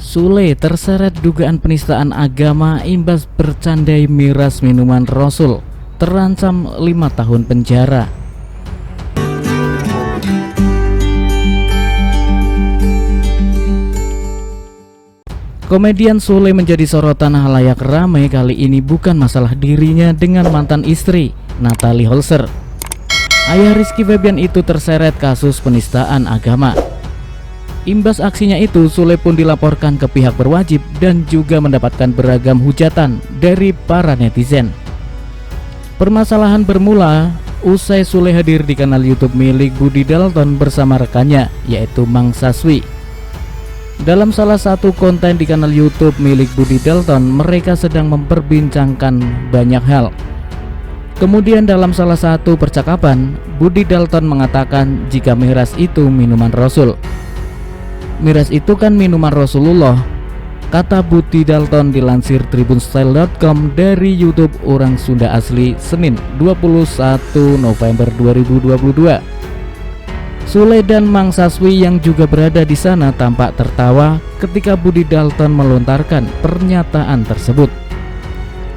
Sule terseret dugaan penistaan agama imbas bercandai miras minuman Rasul, terancam 5 tahun penjara. Komedian Sule menjadi sorotan halayak ramai kali ini bukan masalah dirinya dengan mantan istri, Natalie Holzer. Ayah Rizky Febian itu terseret kasus penistaan agama. Imbas aksinya itu, Sule pun dilaporkan ke pihak berwajib dan juga mendapatkan beragam hujatan dari para netizen. Permasalahan bermula usai Sule hadir di kanal YouTube milik Budi Dalton bersama rekannya, yaitu Mang Saswi. Dalam salah satu konten di kanal YouTube milik Budi Dalton, mereka sedang memperbincangkan banyak hal. Kemudian dalam salah satu percakapan, Budi Dalton mengatakan jika miras itu minuman Rasul. Miras itu kan minuman Rasulullah, kata Budi Dalton dilansir tribunstyle.com dari YouTube Orang Sunda Asli Senin 21 November 2022. Sule dan Mang Saswi yang juga berada di sana tampak tertawa ketika Budi Dalton melontarkan pernyataan tersebut.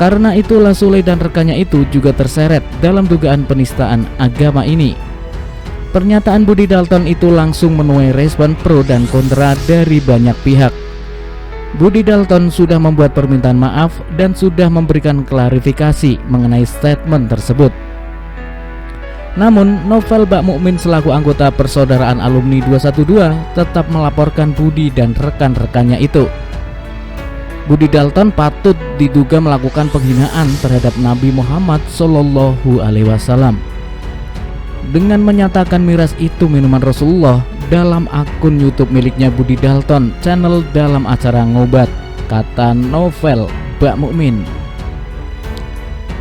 Karena itulah Sule dan rekannya itu juga terseret dalam dugaan penistaan agama ini. Pernyataan Budi Dalton itu langsung menuai respon pro dan kontra dari banyak pihak. Budi Dalton sudah membuat permintaan maaf dan sudah memberikan klarifikasi mengenai statement tersebut. Namun, Novel Bak Mukmin selaku anggota Persaudaraan Alumni 212 tetap melaporkan Budi dan rekan-rekannya itu. Budi Dalton patut diduga melakukan penghinaan terhadap Nabi Muhammad SAW dengan menyatakan miras itu minuman Rasulullah dalam akun YouTube miliknya Budi Dalton channel dalam acara Ngobat, kata Novel Bak Mukmin.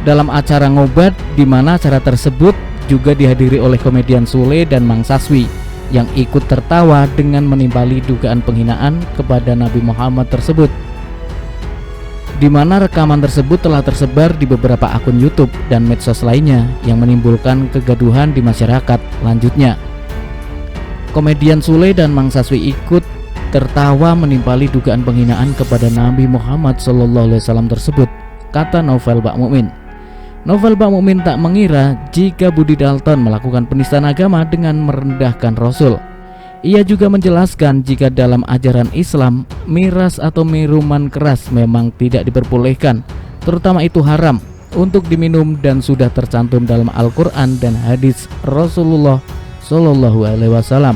Dalam acara Ngobat, di mana acara tersebut juga dihadiri oleh komedian Sule dan Mang Saswi yang ikut tertawa dengan menimpali dugaan penghinaan kepada Nabi Muhammad tersebut, di mana rekaman tersebut telah tersebar di beberapa akun YouTube dan medsos lainnya yang menimbulkan kegaduhan di masyarakat. Lanjutnya, komedian Sule dan Mang Saswi ikut tertawa menimpali dugaan penghinaan kepada Nabi Muhammad SAW tersebut, kata Novel Bak Mukmin. Novel Bak Mukmin tak mengira jika Budi Dalton melakukan penistaan agama dengan merendahkan Rasul. Ia juga menjelaskan jika dalam ajaran Islam, miras atau minuman keras memang tidak diperbolehkan, terutama itu haram untuk diminum dan sudah tercantum dalam Al-Quran dan hadis Rasulullah SAW.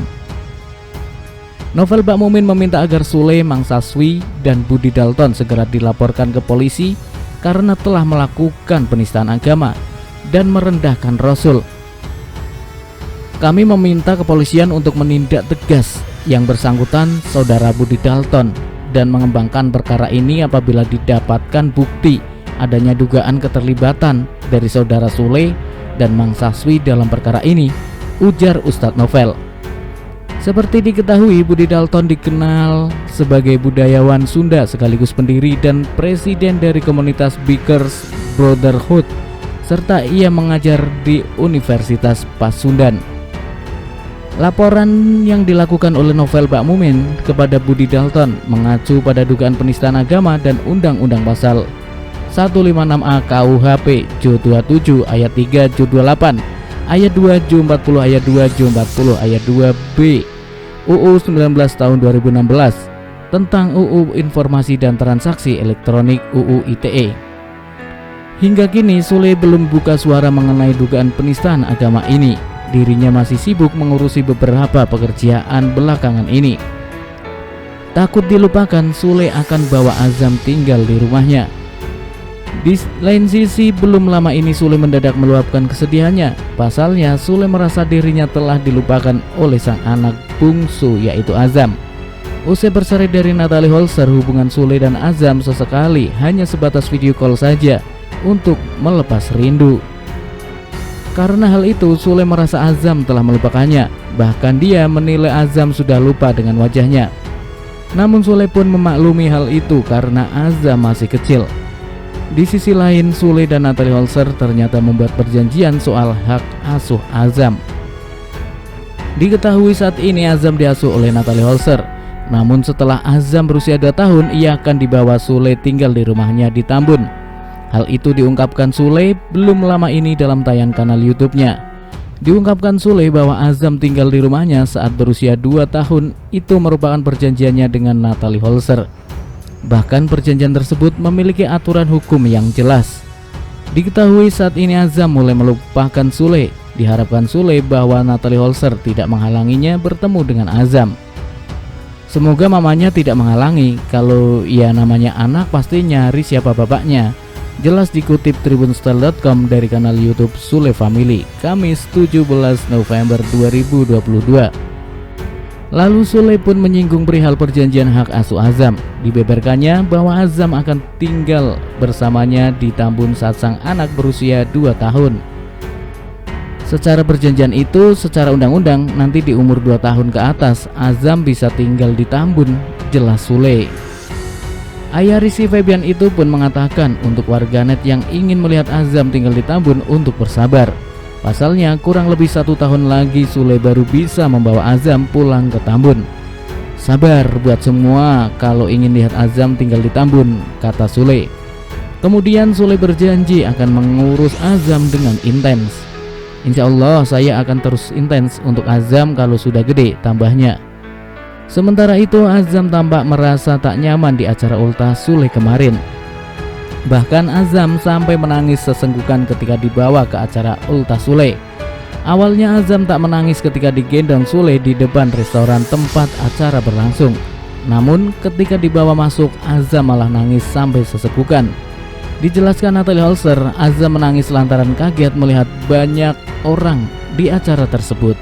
Novel Bak Mukmin meminta agar Sule, Mang Saswi, dan Budi Dalton segera dilaporkan ke polisi karena telah melakukan penistaan agama dan merendahkan Rasul. Kami meminta kepolisian untuk menindak tegas yang bersangkutan saudara Budi Dalton dan mengembangkan perkara ini apabila didapatkan bukti adanya dugaan keterlibatan dari saudara Sule dan Mang Saswi dalam perkara ini, ujar Ustadz Novel. Seperti diketahui, Budi Dalton dikenal sebagai budayawan Sunda sekaligus pendiri dan presiden dari komunitas Bikers Brotherhood, serta ia mengajar di Universitas Pasundan. Laporan yang dilakukan oleh Novel Bak Mukmin kepada Budi Dalton mengacu pada dugaan penistaan agama dan Undang-Undang Pasal 156A KUHP Ju 27 ayat 3 Ju 28 ayat 2 Ju 40 ayat 2 Ju 40 ayat 2B UU 19 tahun 2016 tentang UU Informasi dan Transaksi Elektronik UU ITE. Hingga kini Sule belum buka suara mengenai dugaan penistaan agama ini. Dirinya masih sibuk mengurusi beberapa pekerjaan belakangan ini. Takut dilupakan, Sule akan bawa Azam tinggal di rumahnya. Di lain sisi, belum lama ini Sule mendadak meluapkan kesedihannya. Pasalnya, Sule merasa dirinya telah dilupakan oleh sang anak bungsu, yaitu Azam. Usai bercerai dari Natalie Holzer, hubungan Sule dan Azam sesekali hanya sebatas video call saja untuk melepas rindu. Karena hal itu, Sule merasa Azam telah melupakannya. Bahkan dia menilai Azam sudah lupa dengan wajahnya. Namun Sule pun memaklumi hal itu karena Azam masih kecil. Di sisi lain, Sule dan Natalie Holzer ternyata membuat perjanjian soal hak asuh Azam. Diketahui saat ini Azam diasuh oleh Natalie Holzer. Namun setelah Azam berusia 2 tahun, ia akan dibawa Sule tinggal di rumahnya di Tambun. Hal itu diungkapkan Sule belum lama ini dalam tayangan kanal YouTube-nya. Diungkapkan Sule bahwa Azam tinggal di rumahnya saat berusia 2 tahun itu merupakan perjanjiannya dengan Natalie Holzer. Bahkan perjanjian tersebut memiliki aturan hukum yang jelas. Diketahui saat ini Azam mulai melupakan Sule. Diharapkan Sule bahwa Natalie Holzer tidak menghalanginya bertemu dengan Azam. Semoga mamanya tidak menghalangi, kalau ya namanya anak pasti nyari siapa bapaknya. Jelas dikutip tribunstyle.com dari kanal YouTube Sule Family, Kamis 17 November 2022. Lalu Sule pun menyinggung perihal perjanjian hak asuh Azam. Dibeberkannya bahwa Azam akan tinggal bersamanya di Tambun saat sang anak berusia 2 tahun. Secara perjanjian itu, secara undang-undang nanti di umur 2 tahun ke atas Azam bisa tinggal di Tambun, jelas Sule. Ayah Rizky Febian itu pun mengatakan untuk warganet yang ingin melihat Azam tinggal di Tambun untuk bersabar. Pasalnya kurang lebih 1 tahun lagi Sule baru bisa membawa Azam pulang ke Tambun. Sabar buat semua kalau ingin lihat Azam tinggal di Tambun, kata Sule. Kemudian Sule berjanji akan mengurus Azam dengan intens. Insya Allah saya akan terus intens untuk Azam kalau sudah gede, tambahnya. Sementara itu Azam tampak merasa tak nyaman di acara ultah Sule kemarin. Bahkan Azam sampai menangis sesenggukan ketika dibawa ke acara ultah Sule. Awalnya Azam tak menangis ketika digendong Sule di depan restoran tempat acara berlangsung. Namun ketika dibawa masuk, Azam malah nangis sampai sesenggukan. Dijelaskan Natalie Holzer, Azam menangis lantaran kaget melihat banyak orang di acara tersebut.